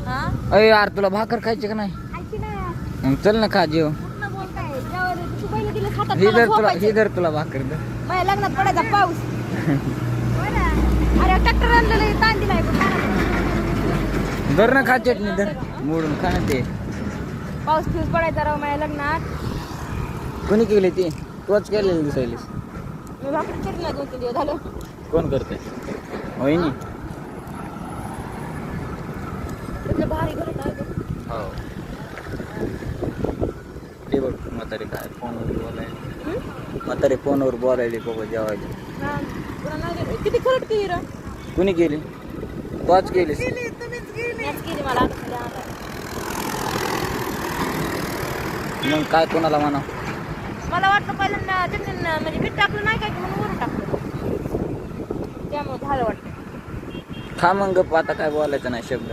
हा अरे यार तुला भाकर खायची का नाही? खायची ना. मग चल ना खा जेव. कुठनं बोलताय जेव्हा तू पहिले दिलं खातात ही मला धर तुला झोपायचं. ही धर तुला भाकर दर. माझ्या लग्नात पडायचा पाऊस. अरे ट्रॅक्टर आणलेलं ताण दिलाय धर ना खा चटणी धर मोडून खा ना ते. पाऊस फिऊस पडायचा राव माझ्या लग्नात. कोणी केली ती? तूच केलेली दिसायलीस. मी भाकरी करीन ना 2-3 दिवस झालं. कोण करते? वहिनी. तुझं भारी घर आहे गं. हो. ते बघ म्हातारे काय फोनवर बोलायला. म्हातारे फोनवर बोलायले बाबा जेवायला. हा, तुला नाही देत. किती खरट केली रे? कुणी केली? तूच केलीस. मॅच केली मला आता द्या आता. मग काय कोणाला म्हणा? मला वाटलं पहिल्यांदा चटणी म्हणजे मीठ टाकलं नाही काय की म्हणून वरून टाकलं. त्यामुळे झालं वाटतं. खा मग गप्प आता काय बोलायचं नाही शब्द.